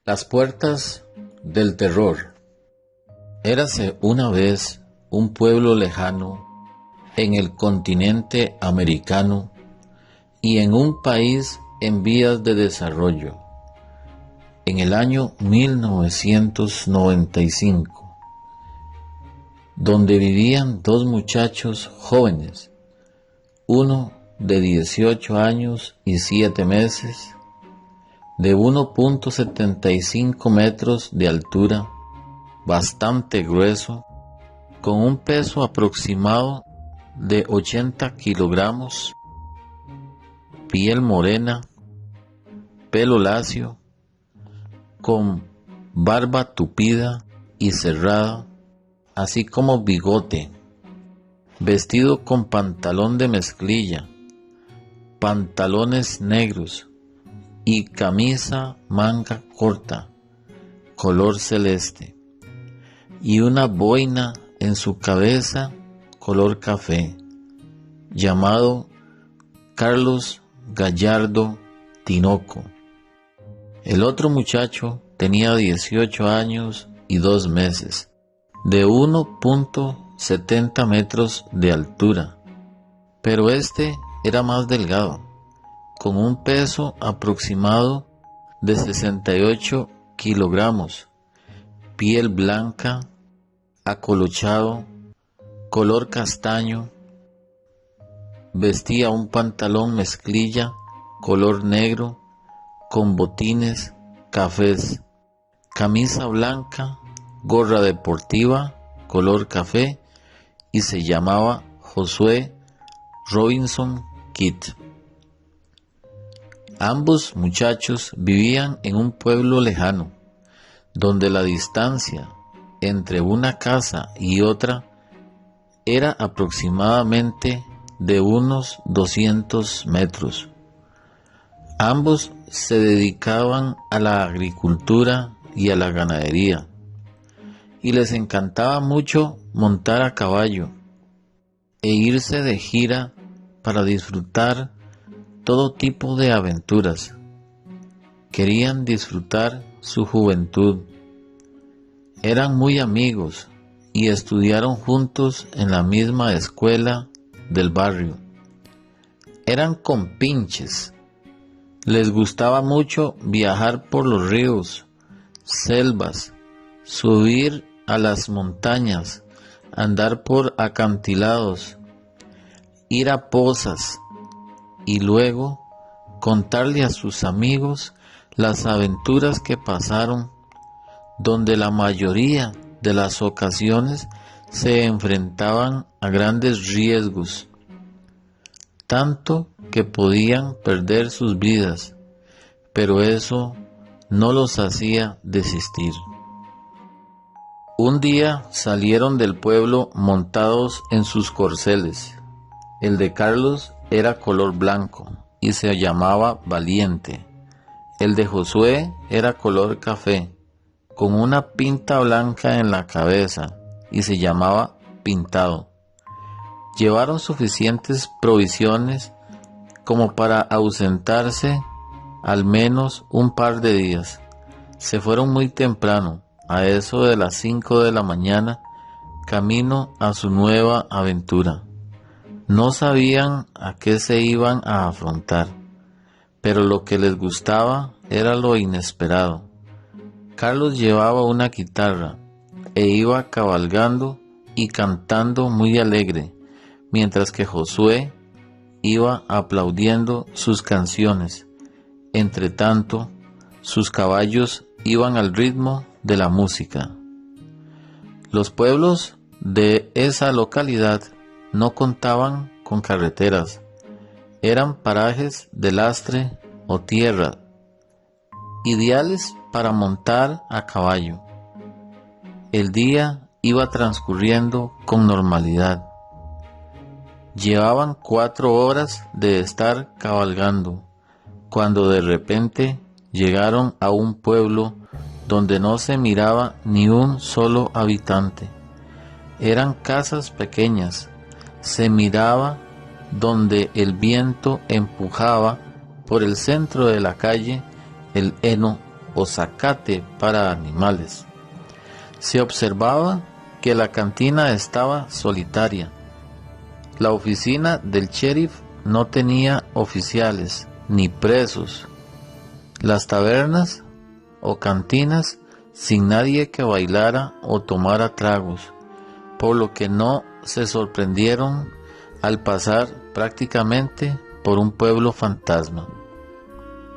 Las puertas del terror. Érase una vez un pueblo lejano en el continente americano y en un país en vías de desarrollo. En el año 1995, donde vivían dos muchachos jóvenes, uno de 18 años y 7 meses, de 1.75 metros de altura, bastante grueso, con un peso aproximado de 80 kilogramos, piel morena, pelo lacio, con barba tupida y cerrada, así como bigote, vestido con pantalón de mezclilla, pantalones negros y camisa manga corta, color celeste, y una boina en su cabeza color café, llamado Carlos Gallardo Tinoco. El otro muchacho tenía 18 años y 2 meses, de 1.70 metros de altura, pero este era más delgado, con un peso aproximado de 68 kilogramos, piel blanca, acolochado, color castaño, vestía un pantalón mezclilla, color negro, con botines cafés, camisa blanca, gorra deportiva, color café, y se llamaba Josué Robinson Kidd. Ambos muchachos vivían en un pueblo lejano, donde la distancia entre una casa y otra era aproximadamente de unos 200 metros. Ambos se dedicaban a la agricultura y a la ganadería, y les encantaba mucho montar a caballo e irse de gira para disfrutar todo tipo de aventuras. Querían disfrutar su juventud. Eran muy amigos y estudiaron juntos en la misma escuela del barrio. Eran compinches. Les gustaba mucho viajar por los ríos, selvas, subir a las montañas, andar por acantilados, ir a pozas y luego contarle a sus amigos las aventuras que pasaron, donde la mayoría de las ocasiones se enfrentaban a grandes riesgos, tanto que podían perder sus vidas, pero eso no los hacía desistir. Un día salieron del pueblo montados en sus corceles. El de Carlos era color blanco y se llamaba Valiente. El de Josué era color café, con una pinta blanca en la cabeza, y se llamaba Pintado. Llevaron suficientes provisiones como para ausentarse al menos un par de días. Se fueron muy temprano, a eso de las 5 de la mañana, camino a su nueva aventura. No sabían a qué se iban a afrontar, pero lo que les gustaba era lo inesperado. Carlos llevaba una guitarra e iba cabalgando y cantando muy alegre, mientras que Josué iba aplaudiendo sus canciones. Entretanto, sus caballos iban al ritmo de la música. Los pueblos de esa localidad no contaban con carreteras, eran parajes de lastre o tierra, ideales para montar a caballo. El día iba transcurriendo con normalidad. Llevaban 4 horas de estar cabalgando, cuando de repente llegaron a un pueblo donde no se miraba ni un solo habitante. Eran casas pequeñas, se miraba donde el viento empujaba por el centro de la calle el heno o zacate para animales. Se observaba que la cantina estaba solitaria. La oficina del sheriff no tenía oficiales ni presos. Las tabernas o cantinas sin nadie que bailara o tomara tragos, por lo que no se sorprendieron al pasar prácticamente por un pueblo fantasma.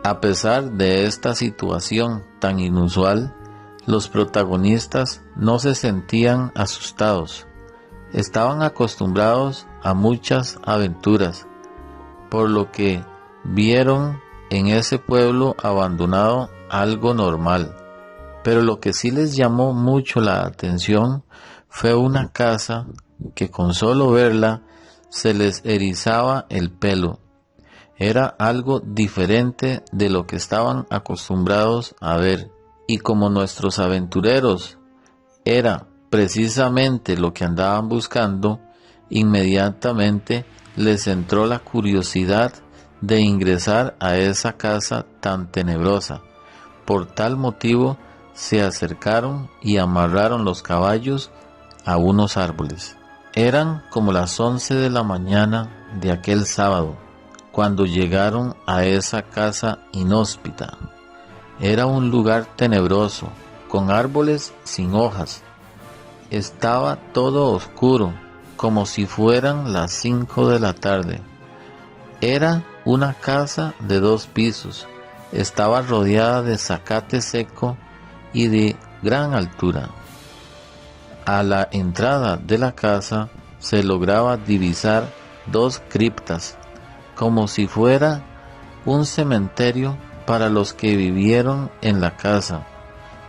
A pesar de esta situación tan inusual, los protagonistas no se sentían asustados. Estaban acostumbrados a muchas aventuras, por lo que vieron en ese pueblo abandonado algo normal. Pero lo que sí les llamó mucho la atención fue una casa que con solo verla se les erizaba el pelo. Era algo diferente de lo que estaban acostumbrados a ver, y como nuestros aventureros era precisamente lo que andaban buscando, inmediatamente les entró la curiosidad de ingresar a esa casa tan tenebrosa. Por tal motivo se acercaron y amarraron los caballos a unos árboles. Eran como las 11 de la mañana de aquel sábado, cuando llegaron a esa casa inhóspita. Era un lugar tenebroso, con árboles sin hojas. Estaba todo oscuro, como si fueran las 5 de la tarde. Era una casa de 2 pisos. Estaba rodeada de zacate seco y de gran altura. A la entrada de la casa se lograba divisar 2 criptas, como si fuera un cementerio para los que vivieron en la casa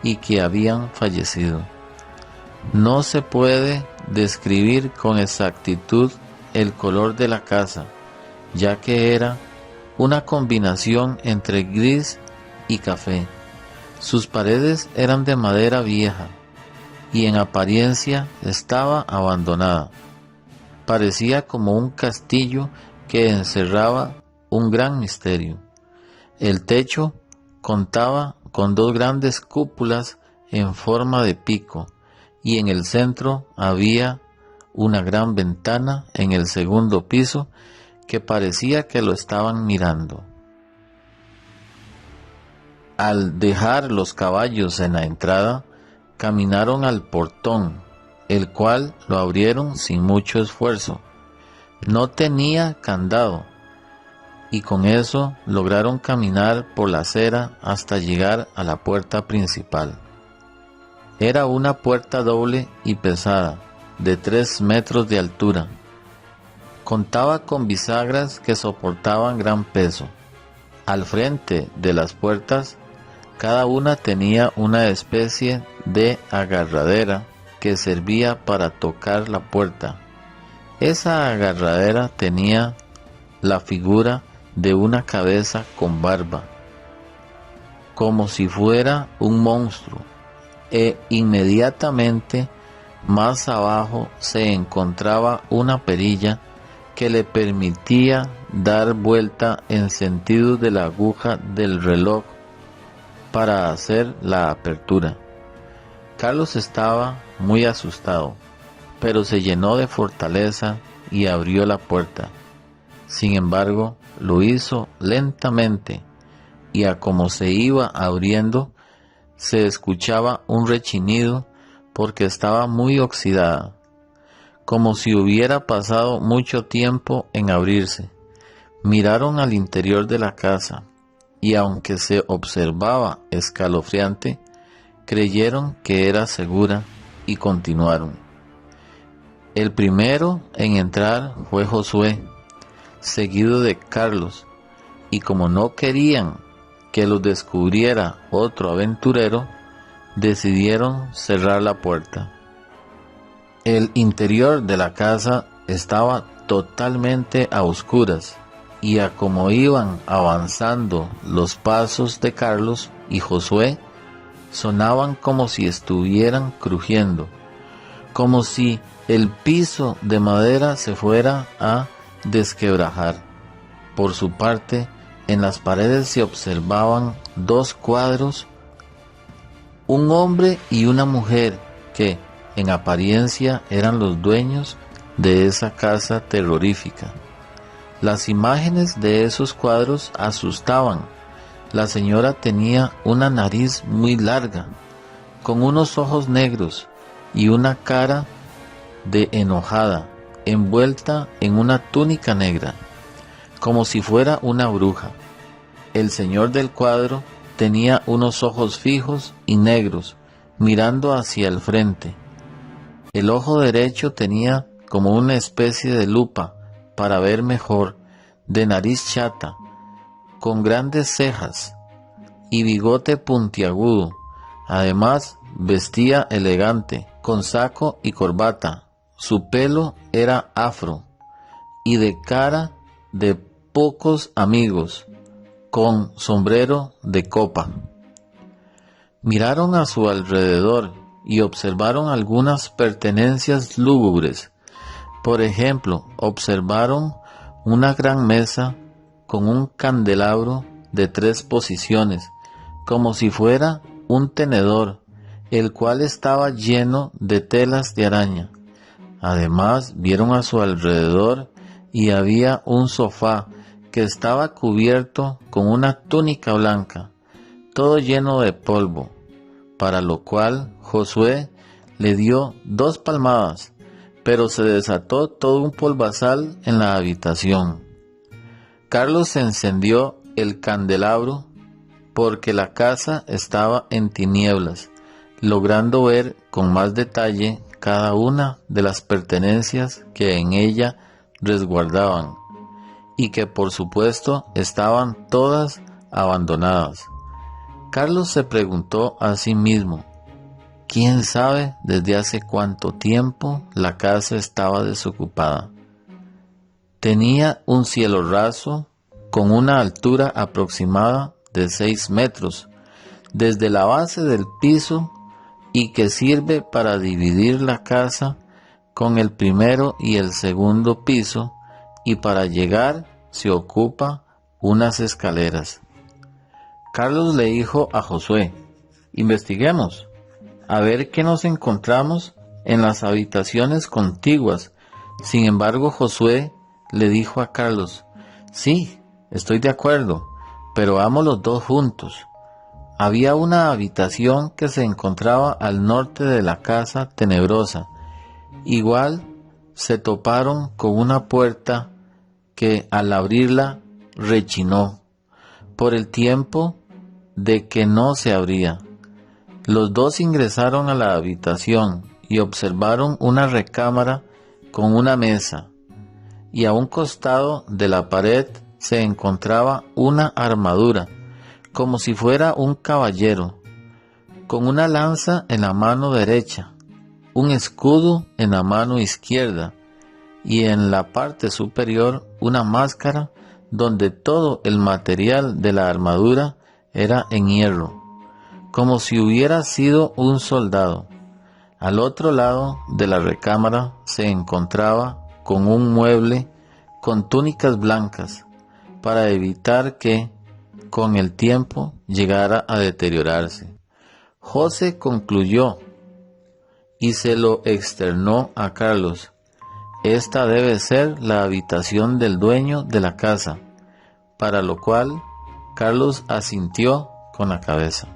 y que habían fallecido. No se puede describir con exactitud el color de la casa, ya que era una combinación entre gris y café. Sus paredes eran de madera vieja y en apariencia estaba abandonada. Parecía como un castillo que encerraba un gran misterio. El techo contaba con 2 grandes cúpulas en forma de pico, y en el centro había una gran ventana en el segundo piso que parecía que lo estaban mirando. Al dejar los caballos en la entrada, caminaron al portón, el cual lo abrieron sin mucho esfuerzo. No tenía candado, y con eso lograron caminar por la acera hasta llegar a la puerta principal. Era una puerta doble y pesada, de 3 metros de altura. Contaba con bisagras que soportaban gran peso. Al frente de las puertas, cada una tenía una especie de agarradera que servía para tocar la puerta. Esa agarradera tenía la figura de una cabeza con barba, como si fuera un monstruo, e inmediatamente más abajo se encontraba una perilla que le permitía dar vuelta en sentido de la aguja del reloj para hacer la apertura. Carlos estaba muy asustado, pero se llenó de fortaleza y abrió la puerta. Sin embargo, lo hizo lentamente, y a como se iba abriendo, se escuchaba un rechinido porque estaba muy oxidada, como si hubiera pasado mucho tiempo en abrirse. Miraron al interior de la casa, y aunque se observaba escalofriante, creyeron que era segura y continuaron. El primero en entrar fue Josué, seguido de Carlos, y como no querían que los descubriera otro aventurero, decidieron cerrar la puerta. El interior de la casa estaba totalmente a oscuras, y a como iban avanzando los pasos de Carlos y Josué, sonaban como si estuvieran crujiendo, como si el piso de madera se fuera a desquebrajar. Por su parte, en las paredes se observaban 2 cuadros un hombre y una mujer que, en apariencia, eran los dueños de esa casa terrorífica. Las imágenes de esos cuadros asustaban. La señora tenía una nariz muy larga, con unos ojos negros y una cara de enojada, envuelta en una túnica negra, como si fuera una bruja. El señor del cuadro tenía unos ojos fijos y negros, mirando hacia el frente. El ojo derecho tenía como una especie de lupa para ver mejor, de nariz chata, con grandes cejas y bigote puntiagudo. Además, vestía elegante, con saco y corbata. Su pelo era afro y de cara de pocos amigos, con sombrero de copa. Miraron a su alrededor y observaron algunas pertenencias lúgubres. Por ejemplo, observaron una gran mesa con un candelabro de 3 posiciones, como si fuera un tenedor, el cual estaba lleno de telas de araña. Además, vieron a su alrededor y había un sofá que estaba cubierto con una túnica blanca, todo lleno de polvo, para lo cual Josué le dio 2 palmadas, pero se desató todo un polvazal en la habitación. Carlos encendió el candelabro porque la casa estaba en tinieblas, logrando ver con más detalle cada una de las pertenencias que en ella resguardaban, y que por supuesto estaban todas abandonadas. Carlos se preguntó a sí mismo, ¿quién sabe desde hace cuánto tiempo la casa estaba desocupada? Tenía un cielo raso con una altura aproximada de 6 metros desde la base del piso y que sirve para dividir la casa con el primero y el segundo piso, y para llegar se ocupa unas escaleras. Carlos le dijo a Josué, investiguemos, a ver qué nos encontramos en las habitaciones contiguas. Sin embargo, Josué le dijo a Carlos, sí, estoy de acuerdo, pero vamos los dos juntos. Había una habitación que se encontraba al norte de la casa tenebrosa. Igual se toparon con una puerta que al abrirla rechinó, por el tiempo de que no se abría. Los dos ingresaron a la habitación y observaron una recámara con una mesa, y a un costado de la pared se encontraba una armadura, como si fuera un caballero, con una lanza en la mano derecha, un escudo en la mano izquierda, y en la parte superior una máscara donde todo el material de la armadura era en hierro, como si hubiera sido un soldado. Al otro lado de la recámara se encontraba con un mueble con túnicas blancas, para evitar que, con el tiempo, llegara a deteriorarse. José concluyó y se lo externó a Carlos. Esta debe ser la habitación del dueño de la casa, para lo cual Carlos asintió con la cabeza.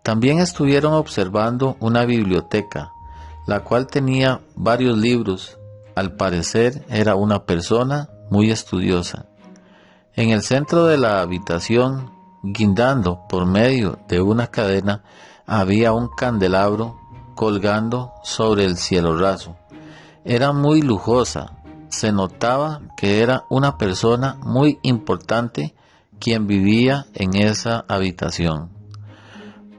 También estuvieron observando una biblioteca, la cual tenía varios libros. Al parecer era una persona muy estudiosa. En el centro de la habitación, guindando por medio de una cadena, había un candelabro colgando sobre el cielo raso. Era muy lujosa. Se notaba que era una persona muy importante quien vivía en esa habitación.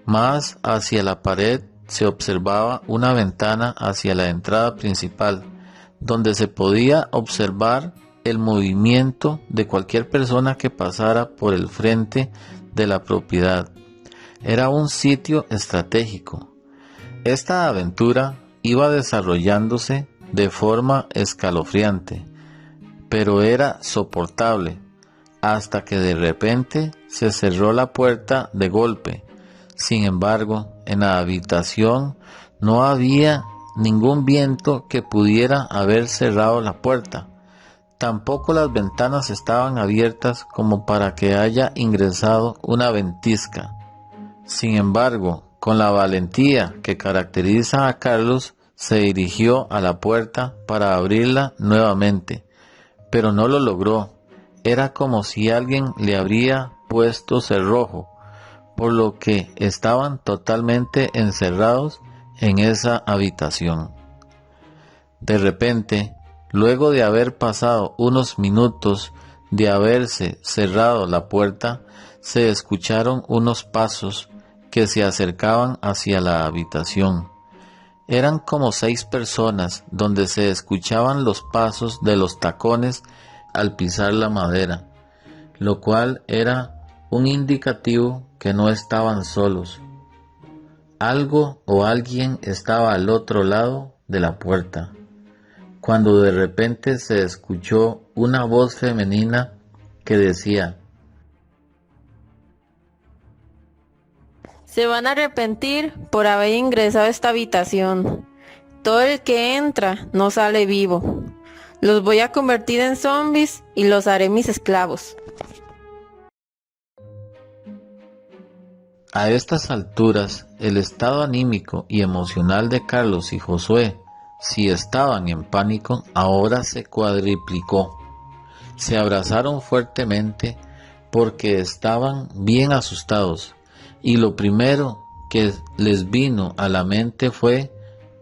Más hacia la pared se observaba una ventana hacia la entrada principal, donde se podía observar el movimiento de cualquier persona que pasara por el frente de la propiedad. Era un sitio estratégico. Esta aventura iba desarrollándose de forma escalofriante, pero era soportable, hasta que de repente se cerró la puerta de golpe, Sin embargo, en la habitación no había ningún viento que pudiera haber cerrado la puerta. Tampoco las ventanas estaban abiertas como para que haya ingresado una ventisca. Sin embargo, con la valentía que caracteriza a Carlos, se dirigió a la puerta para abrirla nuevamente, pero no lo logró. Era como si alguien le habría puesto cerrojo, por lo que estaban totalmente encerrados en esa habitación. De repente, luego de haber pasado unos minutos de haberse cerrado la puerta, se escucharon unos pasos que se acercaban hacia la habitación. Eran como 6 personas, donde se escuchaban los pasos de los tacones al pisar la madera, lo cual era un indicativo que no estaban solos. Algo o alguien estaba al otro lado de la puerta, cuando de repente se escuchó una voz femenina que decía: Se van a arrepentir por haber ingresado a esta habitación. Todo el que entra no sale vivo. Los voy a convertir en zombies y los haré mis esclavos. A estas alturas, el estado anímico y emocional de Carlos y Josué, si estaban en pánico, ahora se cuadriplicó. Se abrazaron fuertemente porque estaban bien asustados, y lo primero que les vino a la mente fue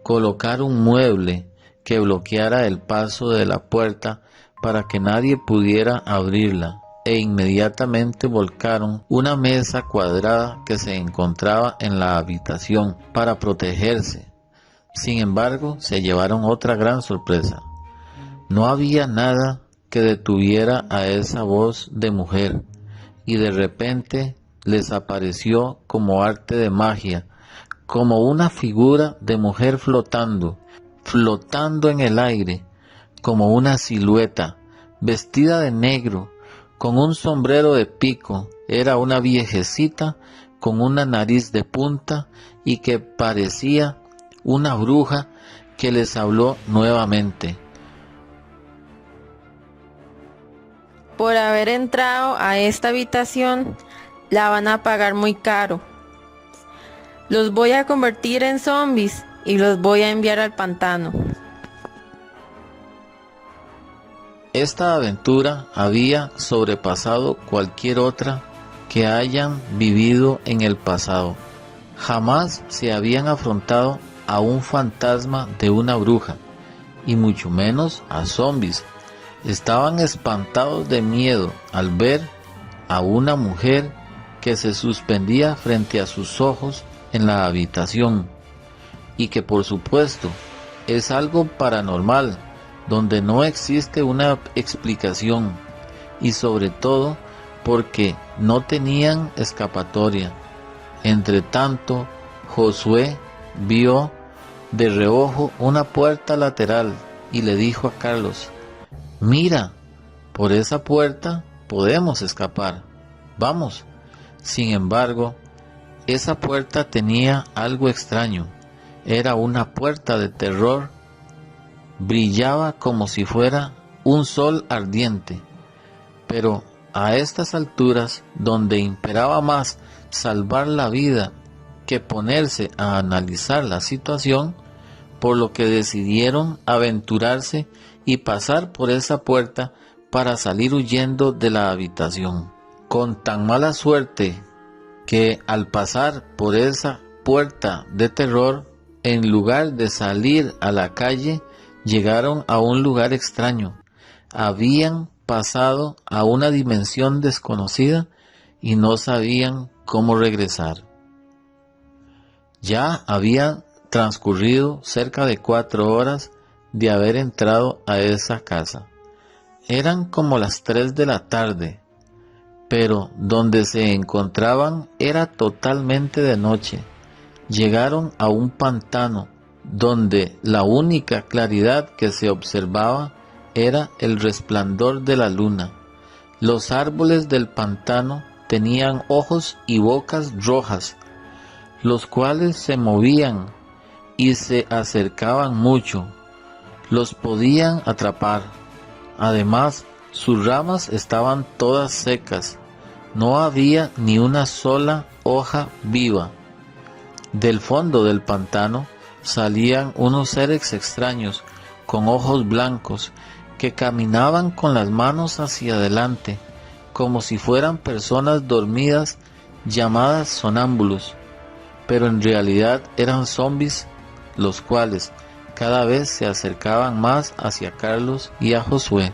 colocar un mueble que bloqueara el paso de la puerta para que nadie pudiera abrirla, e inmediatamente volcaron una mesa cuadrada que se encontraba en la habitación para protegerse. Sin embargo, se llevaron otra gran sorpresa. No había nada que detuviera a esa voz de mujer, y de repente les apareció como arte de magia, como una figura de mujer flotando en el aire, como una silueta, vestida de negro, con un sombrero de pico. Era una viejecita con una nariz de punta y que parecía una bruja que les habló nuevamente. Por haber entrado a esta habitación, la van a pagar muy caro. Los voy a convertir en zombies y los voy a enviar al pantano. Esta aventura había sobrepasado cualquier otra que hayan vivido en el pasado. Jamás se habían afrontado a un fantasma de una bruja, y mucho menos a zombies. Estaban espantados de miedo al ver a una mujer que se suspendía frente a sus ojos en la habitación, y que por supuesto es algo paranormal, donde no existe una explicación, y sobre todo porque no tenían escapatoria. Entre tanto, Josué vio de reojo una puerta lateral y le dijo a Carlos: «Mira, por esa puerta podemos escapar. Vamos». Sin embargo, esa puerta tenía algo extraño. Era una puerta de terror. Brillaba como si fuera un sol ardiente. Pero a estas alturas, donde imperaba más salvar la vida que ponerse a analizar la situación, por lo que decidieron aventurarse y pasar por esa puerta para salir huyendo de la habitación. Con tan mala suerte que al pasar por esa puerta de terror, en lugar de salir a la calle, llegaron a un lugar extraño. Habían pasado a una dimensión desconocida y no sabían cómo regresar. Ya habían transcurrido cerca de 4 horas de haber entrado a esa casa. Eran como las 3 de la tarde, pero donde se encontraban era totalmente de noche. Llegaron a un pantano donde la única claridad que se observaba era el resplandor de la luna. Los árboles del pantano tenían ojos y bocas rojas, los cuales se movían y se acercaban mucho. Los podían atrapar. Además, sus ramas estaban todas secas. No había ni una sola hoja viva. Del fondo del pantano salían unos seres extraños con ojos blancos que caminaban con las manos hacia adelante, como si fueran personas dormidas llamadas sonámbulos, pero en realidad eran zombies, los cuales cada vez se acercaban más hacia Carlos y a Josué.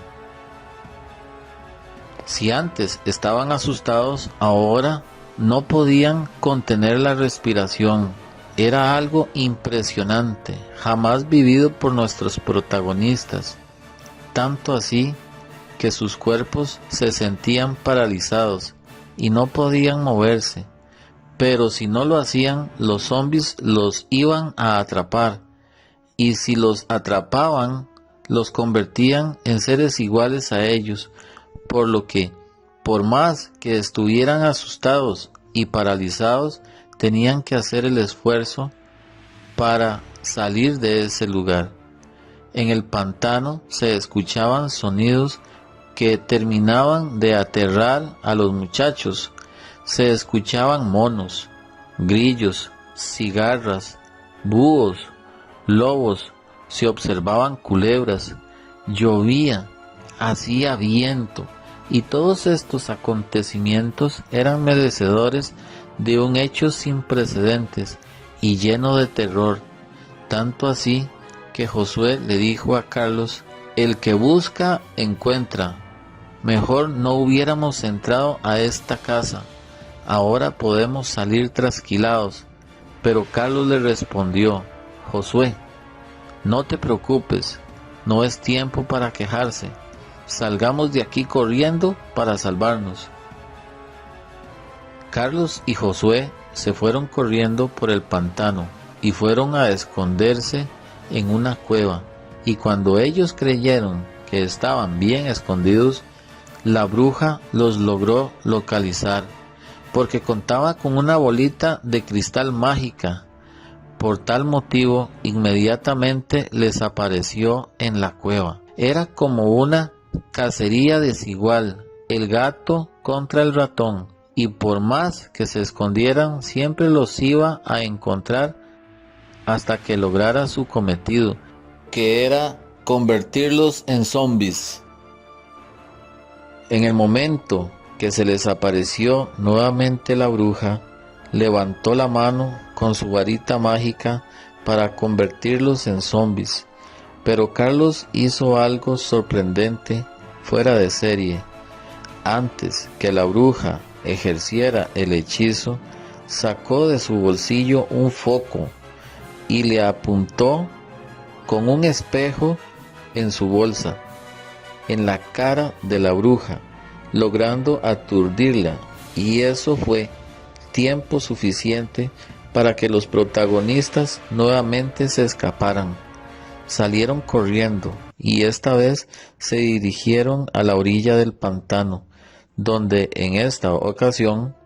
Si antes estaban asustados, ahora no podían contener la respiración. Era algo impresionante, jamás vivido por nuestros protagonistas, tanto así que sus cuerpos se sentían paralizados y no podían moverse, pero si no lo hacían, los zombies los iban a atrapar, y si los atrapaban, los convertían en seres iguales a ellos, por lo que, por más que estuvieran asustados y paralizados, tenían que hacer el esfuerzo para salir de ese lugar. En el pantano se escuchaban sonidos que terminaban de aterrar a los muchachos. Se escuchaban monos, grillos, cigarras, búhos, lobos, se observaban culebras, llovía, hacía viento, y todos estos acontecimientos eran merecedores de un hecho sin precedentes y lleno de terror, tanto así que Josué le dijo a Carlos: el que busca, encuentra. Mejor no hubiéramos entrado a esta casa, ahora podemos salir trasquilados. Pero Carlos le respondió: Josué, no te preocupes, no es tiempo para quejarse, salgamos de aquí corriendo para salvarnos. Carlos y Josué se fueron corriendo por el pantano y fueron a esconderse en una cueva, y cuando ellos creyeron que estaban bien escondidos, la bruja los logró localizar, porque contaba con una bolita de cristal mágica. Por tal motivo, inmediatamente les apareció en la cueva. Era como una cacería desigual, el gato contra el ratón, y por más que se escondieran, siempre los iba a encontrar hasta que lograra su cometido, que era convertirlos en zombies. En el momento que se les apareció nuevamente la bruja, levantó la mano con su varita mágica para convertirlos en zombies, pero Carlos hizo algo sorprendente, fuera de serie. Antes que la bruja ejerciera el hechizo, sacó de su bolsillo un foco y le apuntó con un espejo en su bolsa en la cara de la bruja, logrando aturdirla, y eso fue tiempo suficiente para que los protagonistas nuevamente se escaparan. Salieron corriendo y esta vez se dirigieron a la orilla del pantano, donde en esta ocasión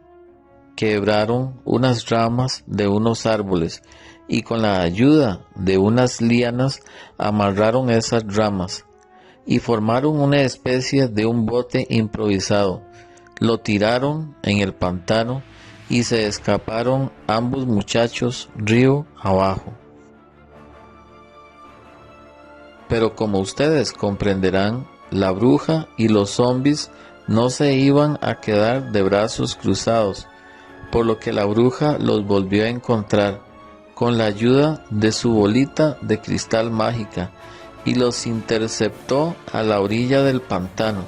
quebraron unas ramas de unos árboles y con la ayuda de unas lianas amarraron esas ramas y formaron una especie de un bote improvisado. Lo tiraron en el pantano y se escaparon ambos muchachos río abajo. Pero como ustedes comprenderán, la bruja y los zombies no se iban a quedar de brazos cruzados, por lo que la bruja los volvió a encontrar con la ayuda de su bolita de cristal mágica y los interceptó a la orilla del pantano.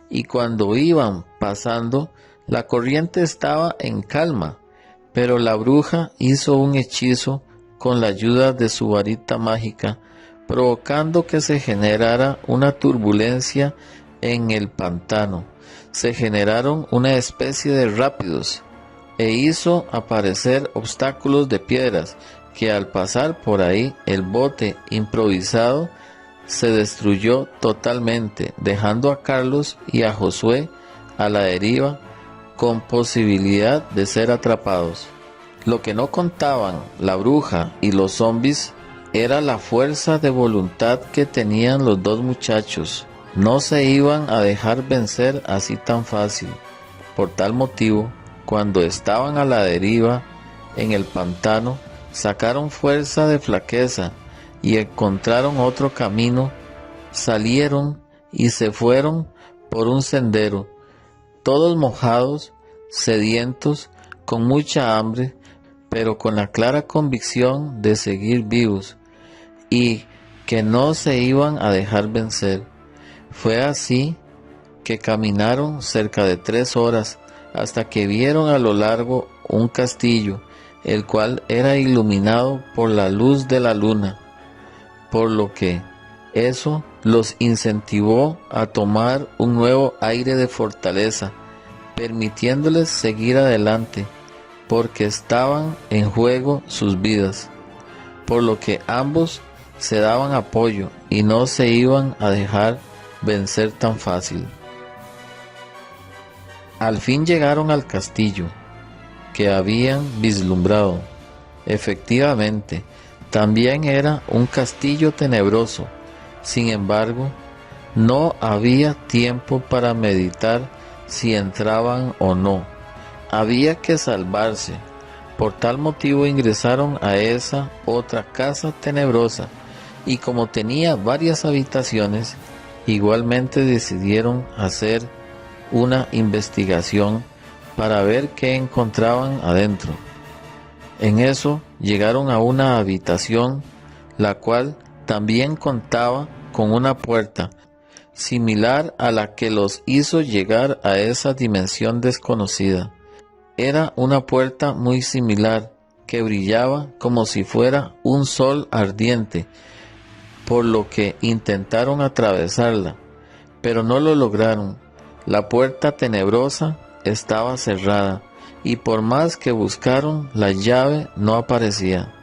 Y cuando iban pasando, la corriente estaba en calma, pero la bruja hizo un hechizo con la ayuda de su varita mágica, provocando que se generara una turbulencia en el pantano. Se generaron una especie de rápidos e hizo aparecer obstáculos de piedras que al pasar por ahí el bote improvisado se destruyó totalmente, dejando a Carlos y a Josué a la deriva con posibilidad de ser atrapados. Lo que no contaban la bruja y los zombis era la fuerza de voluntad que tenían los dos muchachos. No se iban a dejar vencer así tan fácil. Por tal motivo, cuando estaban a la deriva en el pantano, sacaron fuerza de flaqueza y encontraron otro camino. Salieron y se fueron por un sendero, todos mojados, sedientos, con mucha hambre, pero con la clara convicción de seguir vivos y que no se iban a dejar vencer. Fue así que caminaron cerca de 3 horas hasta que vieron a lo largo un castillo, el cual era iluminado por la luz de la luna, por lo que eso los incentivó a tomar un nuevo aire de fortaleza, permitiéndoles seguir adelante, porque estaban en juego sus vidas, por lo que ambos se daban apoyo y no se iban a dejar vencer tan fácil. Al fin llegaron al castillo que habían vislumbrado. Efectivamente, también era un castillo tenebroso. Sin embargo, no había tiempo para meditar si entraban o no. Había que salvarse. Por tal motivo ingresaron a esa otra casa tenebrosa, y como tenía varias habitaciones, igualmente decidieron hacer una investigación para ver qué encontraban adentro. En eso llegaron a una habitación, la cual también contaba con una puerta, similar a la que los hizo llegar a esa dimensión desconocida. Era una puerta muy similar, que brillaba como si fuera un sol ardiente, por lo que intentaron atravesarla, pero no lo lograron. La puerta tenebrosa estaba cerrada, y por más que buscaron, la llave no aparecía.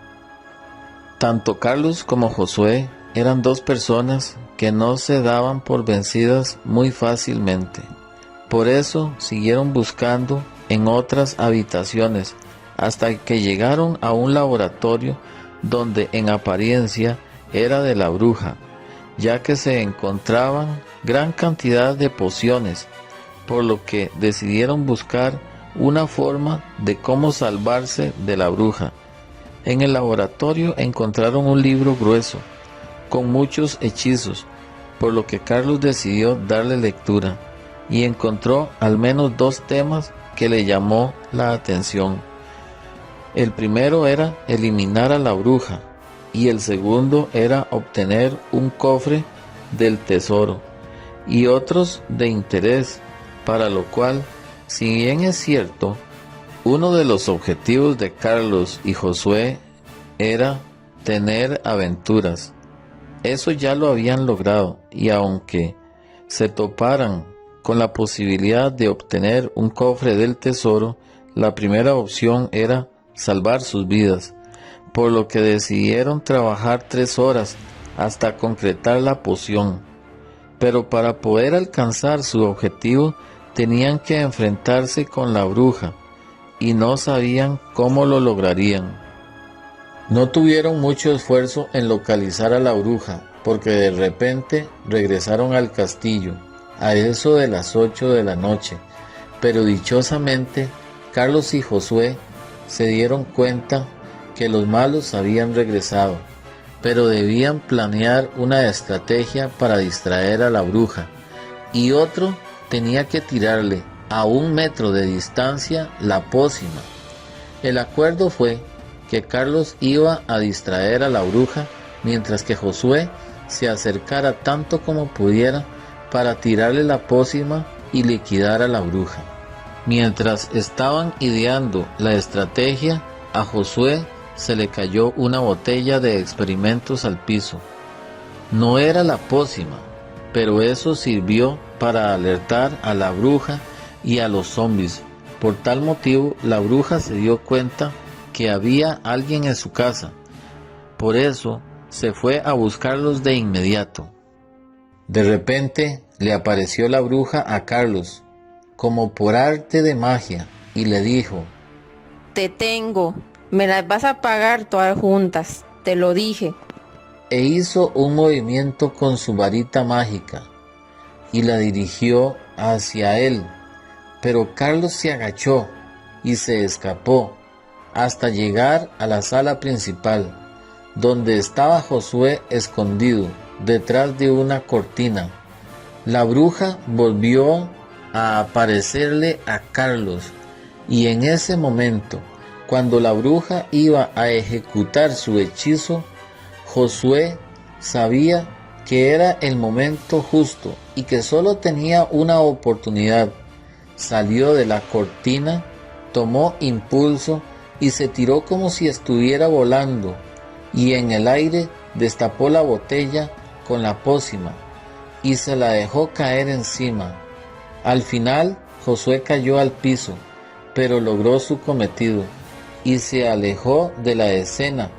Tanto Carlos como Josué eran 2 personas que no se daban por vencidas muy fácilmente. Por eso siguieron buscando en otras habitaciones hasta que llegaron a un laboratorio donde en apariencia era de la bruja, ya que se encontraban gran cantidad de pociones, por lo que decidieron buscar una forma de cómo salvarse de la bruja. En el laboratorio encontraron un libro grueso, con muchos hechizos, por lo que Carlos decidió darle lectura, y encontró al menos 2 temas que le llamó la atención. El primero era eliminar a la bruja, y el segundo era obtener un cofre del tesoro, y otros de interés, para lo cual, si bien es cierto, uno de los objetivos de Carlos y Josué era tener aventuras. Eso ya lo habían logrado, y aunque se toparan con la posibilidad de obtener un cofre del tesoro, la primera opción era salvar sus vidas, por lo que decidieron trabajar 3 horas hasta concretar la poción. Pero para poder alcanzar su objetivo, tenían que enfrentarse con la bruja, y no sabían cómo lo lograrían. No tuvieron mucho esfuerzo en localizar a la bruja, porque de repente regresaron al castillo, a eso de las 8 de la noche, pero dichosamente Carlos y Josué se dieron cuenta que los malos habían regresado, pero debían planear una estrategia para distraer a la bruja, y otro tenía que tirarle a 1 metro de distancia la pócima. El acuerdo fue que Carlos iba a distraer a la bruja, mientras que Josué se acercara tanto como pudiera para tirarle la pócima y liquidar a la bruja. Mientras estaban ideando la estrategia, a Josué se le cayó una botella de experimentos al piso. No era la pócima, pero eso sirvió para alertar a la bruja y a los zombies. Por tal motivo, la bruja se dio cuenta que había alguien en su casa. Por eso, se fue a buscarlos de inmediato. De repente, le apareció la bruja a Carlos, como por arte de magia, y le dijo: Te tengo. Me las vas a pagar todas juntas, te lo dije. E hizo un movimiento con su varita mágica y la dirigió hacia él, pero Carlos se agachó y se escapó hasta llegar a la sala principal, donde estaba Josué escondido detrás de una cortina. La bruja volvió a aparecerle a Carlos, y en ese momento, cuando la bruja iba a ejecutar su hechizo, Josué sabía que era el momento justo y que solo tenía una oportunidad. Salió de la cortina, tomó impulso y se tiró como si estuviera volando, y en el aire destapó la botella con la pócima y se la dejó caer encima. Al final, Josué cayó al piso, pero logró su cometido y se alejó de la escena.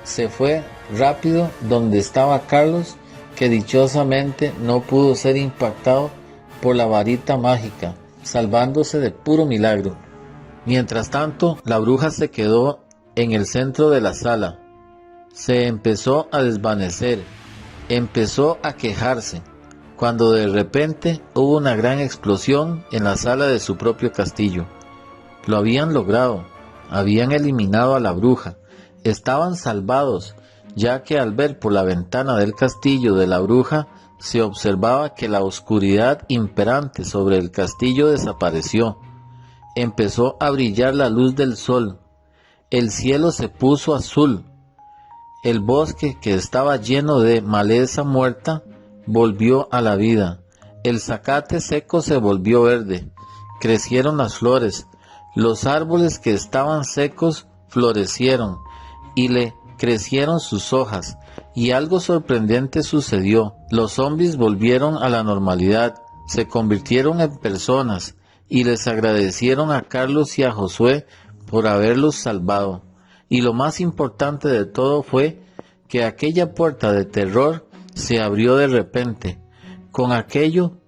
Se fue rápido donde estaba Carlos, que dichosamente no pudo ser impactado por la varita mágica, salvándose de puro milagro. Mientras tanto, la bruja se quedó en el centro de la sala. Se empezó a desvanecer, empezó a quejarse, cuando de repente hubo una gran explosión en la sala de su propio castillo. Lo habían logrado, habían eliminado a la bruja, estaban salvados, ya que al ver por la ventana del castillo de la bruja, se observaba que la oscuridad imperante sobre el castillo desapareció. Empezó a brillar la luz del sol, el cielo se puso azul, el bosque, que estaba lleno de maleza muerta, volvió a la vida, el zacate seco se volvió verde, crecieron las flores, los árboles que estaban secos florecieron y le crecieron sus hojas, y algo sorprendente sucedió. Los zombies volvieron a la normalidad, se convirtieron en personas y les agradecieron a Carlos y a Josué por haberlos salvado. Y lo más importante de todo fue que aquella puerta de terror se abrió de repente. Con aquello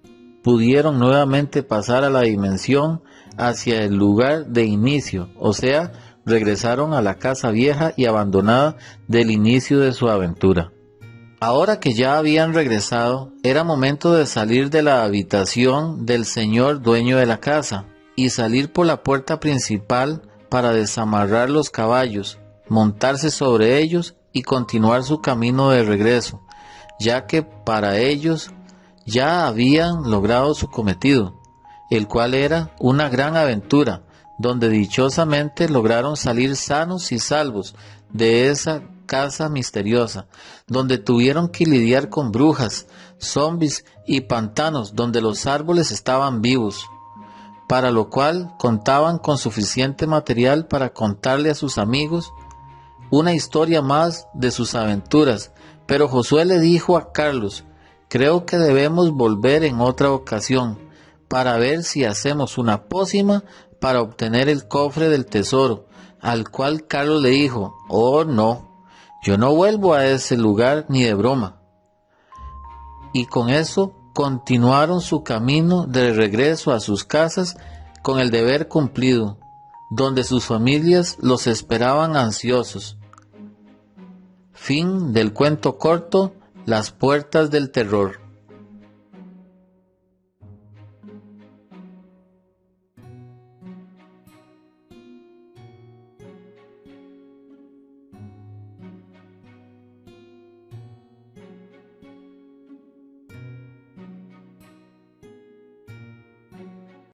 pudieron nuevamente pasar a la dimensión hacia el lugar de inicio, o sea, regresaron a la casa vieja y abandonada del inicio de su aventura. Ahora que ya habían regresado, era momento de salir de la habitación del señor dueño de la casa y salir por la puerta principal para desamarrar los caballos, montarse sobre ellos y continuar su camino de regreso, ya que para ellos ya habían logrado su cometido, el cual era una gran aventura, donde dichosamente lograron salir sanos y salvos de esa casa misteriosa, donde tuvieron que lidiar con brujas, zombies y pantanos donde los árboles estaban vivos, para lo cual contaban con suficiente material para contarle a sus amigos una historia más de sus aventuras. Pero Josué le dijo a Carlos: creo que debemos volver en otra ocasión para ver si hacemos una pócima para obtener el cofre del tesoro, al cual Carlos le dijo: oh no, yo no vuelvo a ese lugar ni de broma. Y con eso continuaron su camino de regreso a sus casas con el deber cumplido, donde sus familias los esperaban ansiosos. Fin del cuento corto, Las puertas del terror.